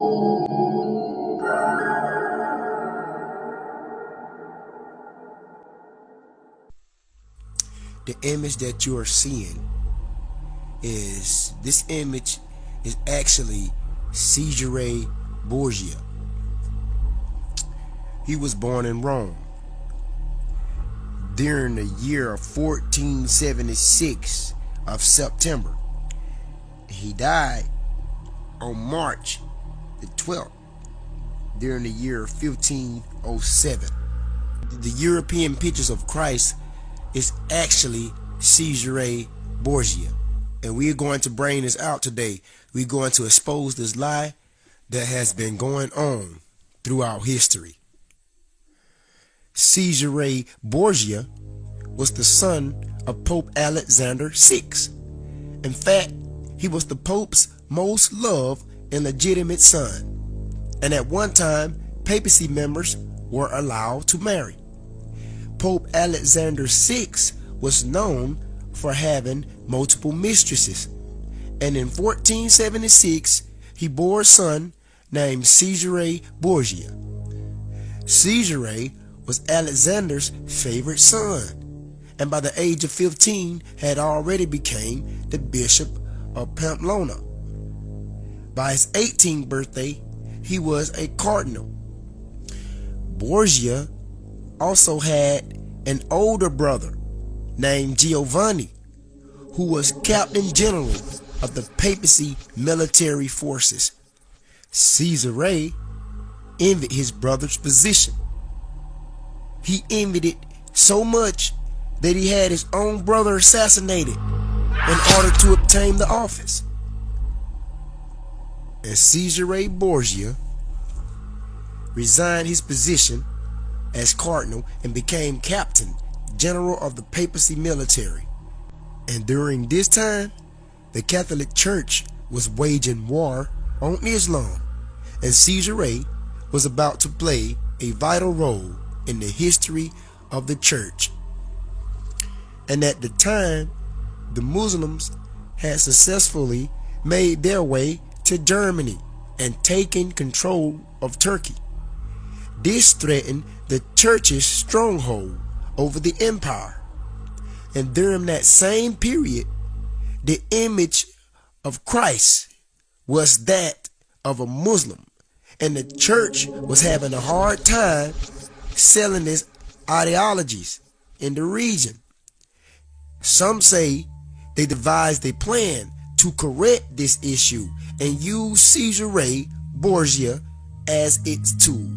The image that you are seeing this image is actually Cesare Borgia. He was born in Rome during the year of 1476 of September. He died on March the 12th during the year 1507. The European pictures of Christ is actually Cesare Borgia. And we're going to bring this out today. We're going to expose this lie that has been going on throughout history. Cesare Borgia was the son of Pope Alexander VI. In fact, he was the Pope's most loved and legitimate son. And at one time, papacy members were allowed to marry. Pope Alexander VI was known for having multiple mistresses. And in 1476, he bore a son named Cesare Borgia. Cesare was Alexander's favorite son, and by the age of 15 had already become the Bishop of Pamplona. By his 18th birthday, he was a cardinal. Borgia also had an older brother named Giovanni, who was Captain General of the papacy military forces. Cesare envied his brother's position. He envied it so much that he had his own brother assassinated in order to obtain the office. And Cesare Borgia resigned his position as cardinal and became Captain General of the papacy military. And during this time, the Catholic Church was waging war on Islam, and Cesare was about to play a vital role in the history of the church. And at the time, the Muslims had successfully made their way to Germany and taken control of Turkey. This threatened the church's stronghold over the empire. And during that same period, the image of Christ was that of a Muslim, and the church was having a hard time selling its ideologies in the region. Some say they devised a plan to correct this issue and use Cesare Borgia as its tool.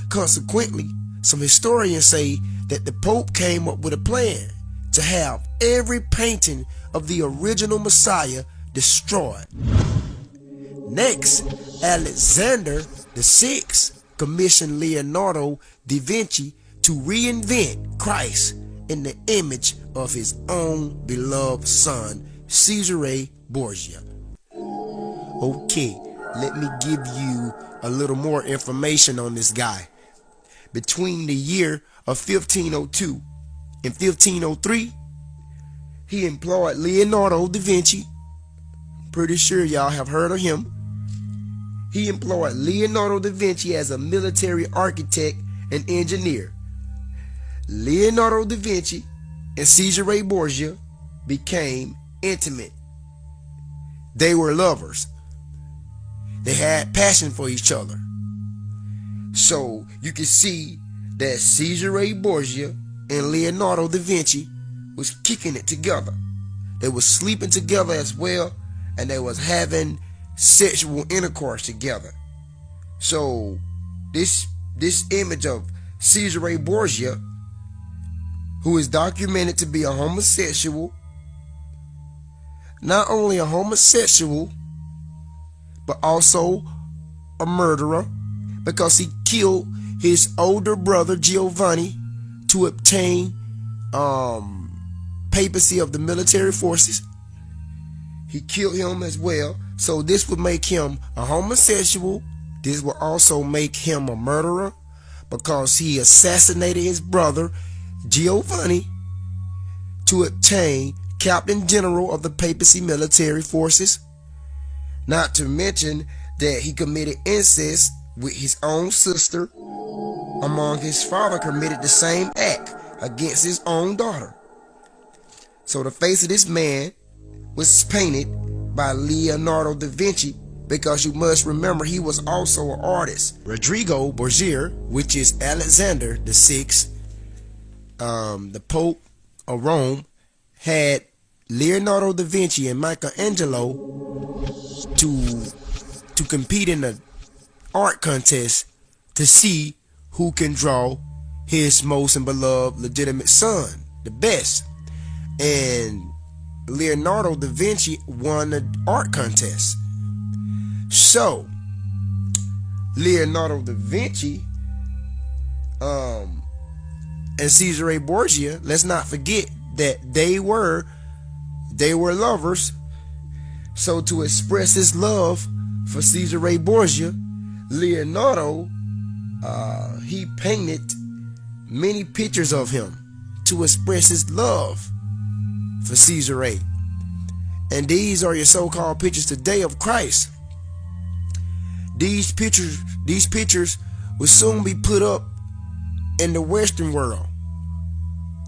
Consequently, some historians say that the Pope came up with a plan to have every painting of the original Messiah destroyed. Next, Alexander VI commissioned Leonardo da Vinci to reinvent Christ in the image of his own beloved son, Cesare Borgia. Okay, let me give you a little more information on this guy. Between the year of 1502 and 1503, he employed Leonardo da Vinci. Pretty sure y'all have heard of him. He employed Leonardo da Vinci as a military architect and engineer. Leonardo da Vinci and Cesare Borgia became intimate. They were lovers. They had passion for each other. So you can see that Cesare Borgia and Leonardo da Vinci was kicking it together. They were sleeping together as well, and they was having sexual intercourse together. So this image of Cesare Borgia, who is documented to be a homosexual, not only a homosexual, but also a murderer, because he killed his older brother Giovanni to obtain papacy of the military forces. He killed him as well. So this would make him a homosexual. This will also make him a murderer, because he assassinated his brother Giovanni to obtain Captain General of the papacy military forces. Not to mention that he committed incest with his own sister, among his father committed the same act against his own daughter. So the face of this man was painted by Leonardo da Vinci, because you must remember he was also an artist. Rodrigo Borgia, which is Alexander the Sixth, the Pope of Rome, had Leonardo da Vinci and Michelangelo to compete in an art contest to see who can draw his most and beloved legitimate son the best. And Leonardo da Vinci won the art contest. So Leonardo da Vinci and Cesare Borgia, let's not forget that they were lovers. So to express his love for Cesare Borgia, Leonardo he painted many pictures of him to express his love for Cesare. And these are your so-called pictures today of Christ. These pictures will soon be put up in the Western world,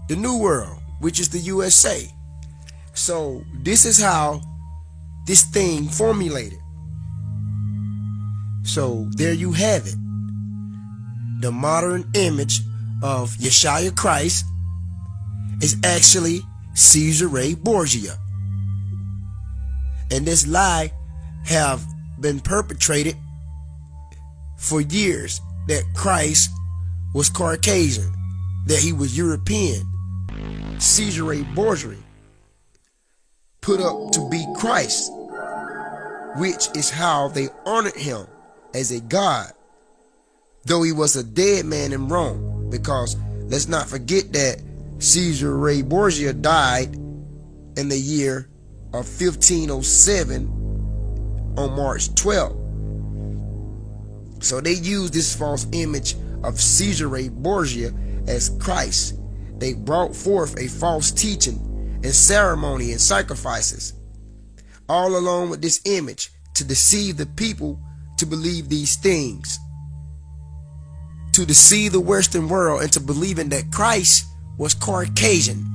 the New World, which is the USA. So this is how this thing formulated. So there you have it. The modern image of Yeshua Christ is actually Cesare Borgia. And this lie have been perpetrated for years, that Christ was Caucasian, that he was European. Cesare Borgia put up to be Christ, which is how they honored him as a god, though he was a dead man in Rome. Because let's not forget that Cesare Borgia died in the year of 1507 on March 12th. So they used this false image of Cesare Borgia as Christ. They brought forth a false teaching and ceremony and sacrifices, all along with this image, to deceive the people to believe these things, to deceive the Western world into believing that Christ was Caucasian.